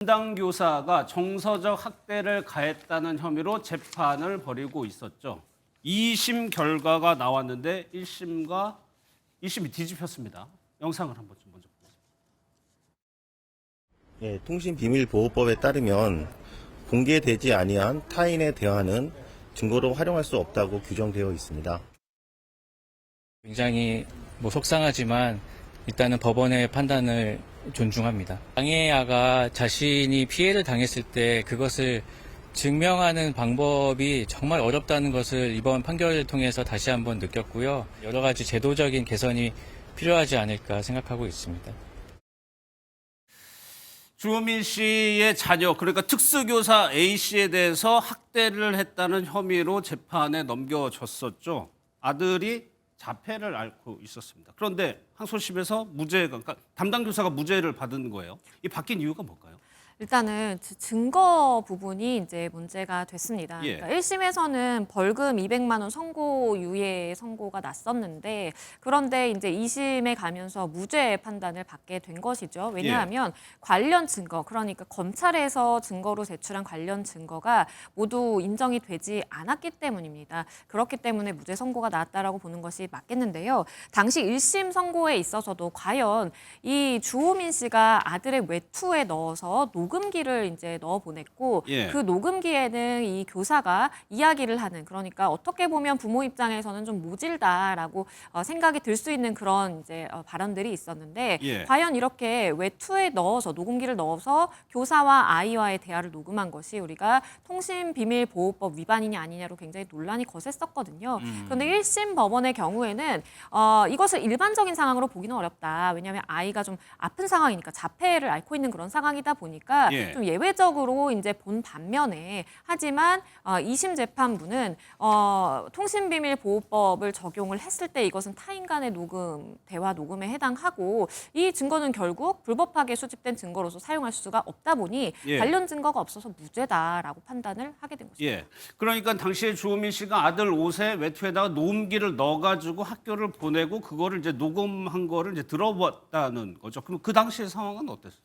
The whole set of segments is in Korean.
담당 교사가 정서적 학대를 가했다는 혐의로 재판을 벌이고 있었죠. 2심 결과가 나왔는데 1심이 뒤집혔습니다. 영상을 한번 좀 먼저 보겠습니다. 예, 통신비밀보호법에 따르면 공개되지 아니한 타인의 대화는 증거로 활용할 수 없다고 규정되어 있습니다. 굉장히 속상하지만 일단은 법원의 판단을 존중합니다. 장애아가 자신이 피해를 당했을 때 그것을 증명하는 방법이 정말 어렵다는 것을 이번 판결을 통해서 다시 한번 느꼈고요. 여러 가지 제도적인 개선이 필요하지 않을까 생각하고 있습니다. 주호민 씨의 자녀, 그러니까 특수교사 A씨에 대해서 학대를 했다는 혐의로 재판에 넘겨졌었죠. 아들이 자폐를 앓고 있었습니다. 그런데 항소심에서 그러니까 담당 교사가 무죄를 받은 거예요. 이 바뀐 이유가 뭘까요? 일단은 증거 부분이 이제 문제가 됐습니다. 예. 그러니까 1심에서는 벌금 200만 원 선고유예 선고가 났었는데 그런데 이제 2심에 가면서 무죄 판단을 받게 된 것이죠. 왜냐하면 관련 증거, 그러니까 검찰에서 증거로 제출한 관련 증거가 모두 인정이 되지 않았기 때문입니다. 그렇기 때문에 무죄 선고가 나왔다라고 보는 것이 맞겠는데요. 당시 1심 선고에 있어서도 과연 이 주호민 씨가 아들의 외투에 넣어서 녹음기를 이제 넣어 보냈고 그 녹음기에는 이 교사가 이야기를 하는, 그러니까 어떻게 보면 부모 입장에서는 좀 모질다라고 생각이 들 수 있는 그런 이제 발언들이 있었는데 과연 이렇게 외투에 넣어서 녹음기를 넣어서 교사와 아이와의 대화를 녹음한 것이 우리가 통신비밀보호법 위반이냐 아니냐로 굉장히 논란이 거셌었거든요. 그런데 1심 법원의 경우에는 이것을 일반적인 상황으로 보기는 어렵다. 왜냐하면 아이가 좀 아픈 상황이니까 자폐를 앓고 있는 그런 상황이다 보니까 좀 예외적으로 이제 본 반면에, 하지만 2심 재판부는 통신비밀보호법을 적용을 했을 때 이것은 타인 간의 대화 녹음에 해당하고 이 증거는 결국 불법하게 수집된 증거로서 사용할 수가 없다 보니 관련 증거가 없어서 무죄다라고 판단을 하게 된 것입니다. 그러니까 당시에 주호민 씨가 아들 옷에 외투에다가 녹음기를 넣어가지고 학교를 보내고 그거를 이제 녹음한 거를 이제 들어봤다는 거죠. 그럼 그 당시의 상황은 어땠어요?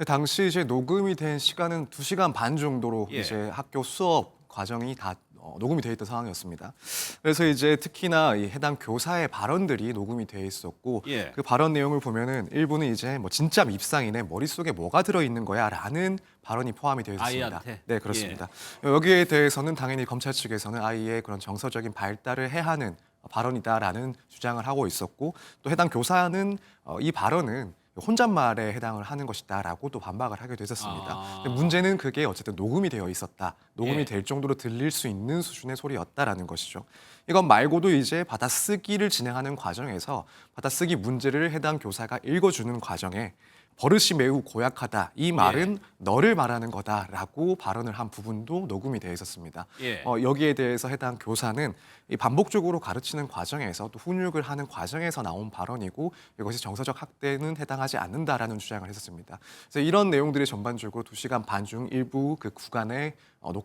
당시 이제 녹음이 된 시간은 2시간 반 정도로 이제 학교 수업 과정이 다 녹음이 돼 있던 상황이었습니다. 그래서 이제 특히나 이 해당 교사의 발언들이 녹음이 돼 있었고 그 발언 내용을 보면은 일부는 이제 진짜 밉상이네, 머릿속에 뭐가 들어 있는 거야라는 발언이 포함이 되어 있습니다. 아이한테? 네, 그렇습니다. 여기에 대해서는 당연히 검찰 측에서는 아이의 그런 정서적인 발달을 해하는 발언이다라는 주장을 하고 있었고, 또 해당 교사는 이 발언은 혼잣말에 해당을 하는 것이다라고 또 반박을 하게 됐었습니다. 근데 문제는 그게 어쨌든 녹음이 되어 있었다. 녹음이 될 정도로 들릴 수 있는 수준의 소리였다라는 것이죠. 이것 말고도 이제 받아쓰기를 진행하는 과정에서 받아쓰기 문제를 해당 교사가 읽어주는 과정에 버릇이 매우 고약하다. 이 말은 너를 말하는 거다라고 발언을 한 부분도 녹음이 되어 있었습니다. 여기에 대해서 해당 교사는 이 반복적으로 가르치는 과정에서 또 훈육을 하는 과정에서 나온 발언이고 이것이 정서적 학대는 해당하지 않는다라는 주장을 했었습니다. 그래서 이런 내용들이 전반적으로 2시간 반 중 일부 그 구간에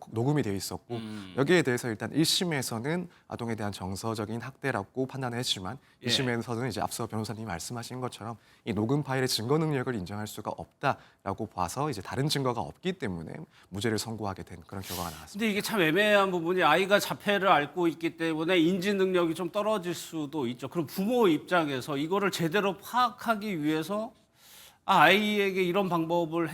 녹음이 되어 있었고 여기에 대해서 일단 1심에서는 아동에 대한 정서적인 학대라고 판단을 했지만 2심에서는 이제 앞서 변호사님이 말씀하신 것처럼 이 녹음 파일의 증거 능력을 인정할 수가 없다라고 봐서 이제 다른 증거가 없기 때문에 무죄를 선고하게 된 그런 결과가 나왔습니다. 근데 이게 참 애매한 부분이 아이가 자폐를 앓고 있기 때문에 인지 능력이 좀 떨어질 수도 있죠. 그럼 부모 입장에서 이거를 제대로 파악하기 위해서 아이에게 이런 방법을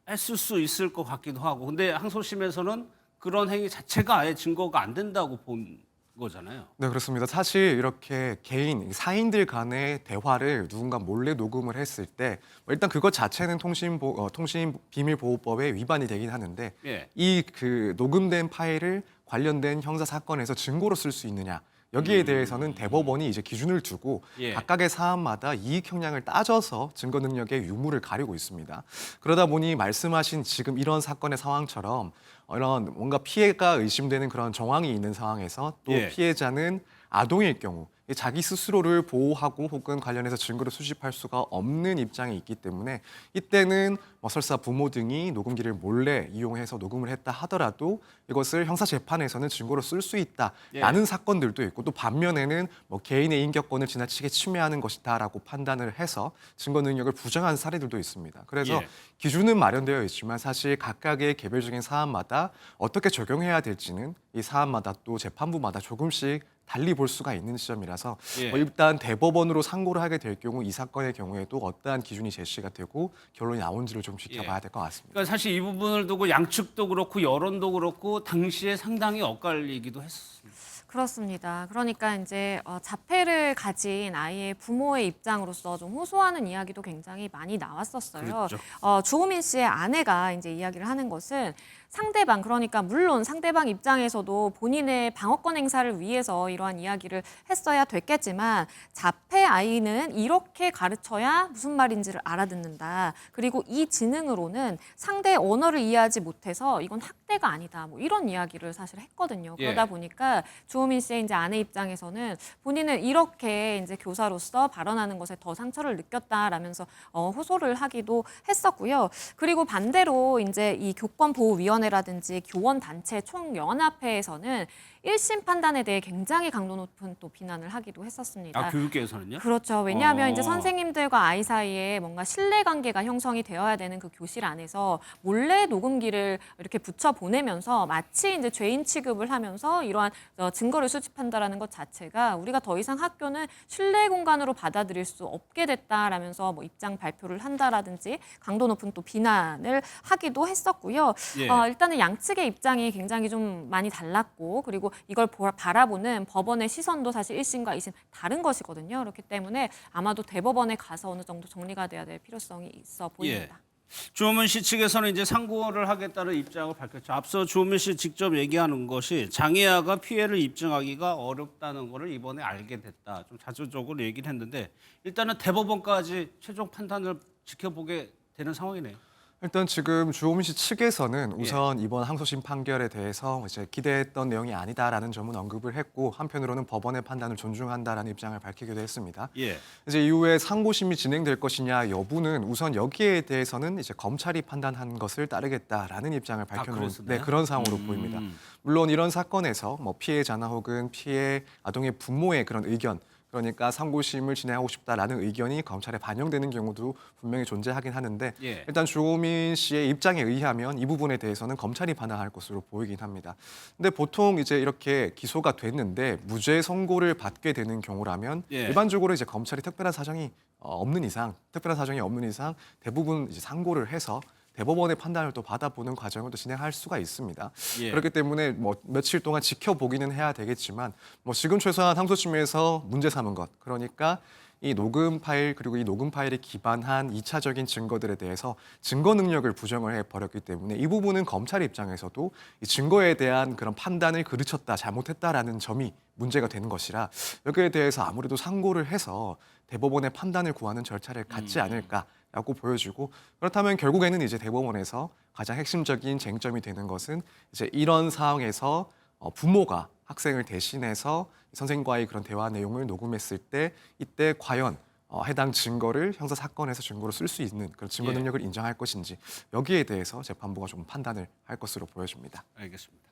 했을 수 있을 것 같기도 하고. 근데 항소심에서는 그런 행위 자체가 아예 증거가 안 된다고 본 거잖아요. 네, 그렇습니다. 사실 이렇게 개인, 사인들 간의 대화를 누군가 몰래 녹음을 했을 때 일단 그것 자체는 통신비밀보호법에 위반이 되긴 하는데 이 그 녹음된 파일을 관련된 형사 사건에서 증거로 쓸 수 있느냐, 여기에 대해서는 대법원이 이제 기준을 두고 각각의 사안마다 이익 형량을 따져서 증거 능력의 유무를 가리고 있습니다. 그러다 보니 말씀하신 지금 이런 사건의 상황처럼 이런 뭔가 피해가 의심되는 그런 정황이 있는 상황에서 또 피해자는 아동일 경우 자기 스스로를 보호하고 혹은 관련해서 증거를 수집할 수가 없는 입장에 있기 때문에 이때는 설사 부모 등이 녹음기를 몰래 이용해서 녹음을 했다 하더라도 이것을 형사 재판에서는 증거로 쓸 수 있다라는 사건들도 있고, 또 반면에는 개인의 인격권을 지나치게 침해하는 것이다라고 판단을 해서 증거 능력을 부정한 사례들도 있습니다. 그래서 기준은 마련되어 있지만 사실 각각의 개별적인 사안마다 어떻게 적용해야 될지는 이 사안마다 또 재판부마다 조금씩 달리 볼 수가 있는 시점이라서 일단 대법원으로 상고를 하게 될 경우 이 사건의 경우에도 어떠한 기준이 제시가 되고 결론이 나온지를 좀 지켜봐야 될 것 같습니다. 그러니까 사실 이 부분을 두고 양측도 그렇고 여론도 그렇고 당시에 상당히 엇갈리기도 했습니다. 그렇습니다. 그러니까 이제 자폐를 가진 아이의 부모의 입장으로서 좀 호소하는 이야기도 굉장히 많이 나왔었어요. 그렇죠. 주호민 씨의 아내가 이제 이야기를 하는 것은 상대방, 그러니까 물론 상대방 입장에서도 본인의 방어권 행사를 위해서 이러한 이야기를 했어야 됐겠지만 자폐 아이는 이렇게 가르쳐야 무슨 말인지를 알아듣는다. 그리고 이 지능으로는 상대의 언어를 이해하지 못해서 이건 학대가 아니다. 뭐 이런 이야기를 사실 했거든요. 그러다 보니까 주호민 씨의 이제 아내 입장에서는 본인은 이렇게 이제 교사로서 발언하는 것에 더 상처를 느꼈다라면서 호소를 하기도 했었고요. 그리고 반대로 이제 이 교권보호위원회라든지 교원단체 총연합회에서는 1심 판단에 대해 굉장히 강도 높은 또 비난을 하기도 했었습니다. 아, 교육계에서는요? 그렇죠. 왜냐하면 이제 선생님들과 아이 사이에 뭔가 신뢰 관계가 형성이 되어야 되는 그 교실 안에서 몰래 녹음기를 이렇게 붙여 보내면서 마치 이제 죄인 취급을 하면서 이러한 증거를 수집한다라는 것 자체가 우리가 더 이상 학교는 신뢰 공간으로 받아들일 수 없게 됐다라면서 뭐 입장 발표를 한다라든지 강도 높은 또 비난을 하기도 했었고요. 일단은 양측의 입장이 굉장히 좀 많이 달랐고, 그리고 이걸 바라보는 법원의 시선도 사실 1심과 2심 다른 것이거든요. 그렇기 때문에 아마도 대법원에 가서 어느 정도 정리가 돼야 될 필요성이 있어 보입니다. 주호민 씨 측에서는 이제 상고를 하겠다는 입장을 밝혔죠. 앞서 주호민 씨 직접 얘기하는 것이 장애아가 피해를 입증하기가 어렵다는 것을 이번에 알게 됐다. 좀 자조적으로 얘기를 했는데 일단은 대법원까지 최종 판단을 지켜보게 되는 상황이네요. 일단 지금 주호민 씨 측에서는 우선 이번 항소심 판결에 대해서 이제 기대했던 내용이 아니다라는 점은 언급을 했고, 한편으로는 법원의 판단을 존중한다라는 입장을 밝히기도 했습니다. 이제 이후에 상고심이 진행될 것이냐 여부는 우선 여기에 대해서는 이제 검찰이 판단한 것을 따르겠다라는 입장을 밝혀놓은 그런 상황으로 보입니다. 물론 이런 사건에서 피해자나 혹은 피해 아동의 부모의 그런 의견, 그러니까 상고심을 진행하고 싶다라는 의견이 검찰에 반영되는 경우도 분명히 존재하긴 하는데 일단 주호민 씨의 입장에 의하면 이 부분에 대해서는 검찰이 판단할 것으로 보이긴 합니다. 근데 보통 이제 이렇게 기소가 됐는데 무죄 선고를 받게 되는 경우라면 일반적으로 이제 검찰이 특별한 사정이 없는 이상 대부분 이제 상고를 해서 대법원의 판단을 또 받아보는 과정을 또 진행할 수가 있습니다. 그렇기 때문에 며칠 동안 지켜보기는 해야 되겠지만 지금 최소한 항소심에서 문제 삼은 것, 그러니까 이 녹음 파일 그리고 이 녹음 파일에 기반한 2차적인 증거들에 대해서 증거 능력을 부정을 해버렸기 때문에 이 부분은 검찰 입장에서도 이 증거에 대한 그런 판단을 그르쳤다, 잘못했다라는 점이 문제가 되는 것이라 여기에 대해서 아무래도 상고를 해서 대법원의 판단을 구하는 절차를 갖지 않을까라고 보여지고, 그렇다면 결국에는 이제 대법원에서 가장 핵심적인 쟁점이 되는 것은 이제 이런 상황에서 부모가 학생을 대신해서 선생과의 그런 대화 내용을 녹음했을 때 이때 과연 해당 증거를 형사 사건에서 증거로 쓸 수 있는 그런 증거 능력을 인정할 것인지, 여기에 대해서 재판부가 좀 판단을 할 것으로 보여집니다. 알겠습니다.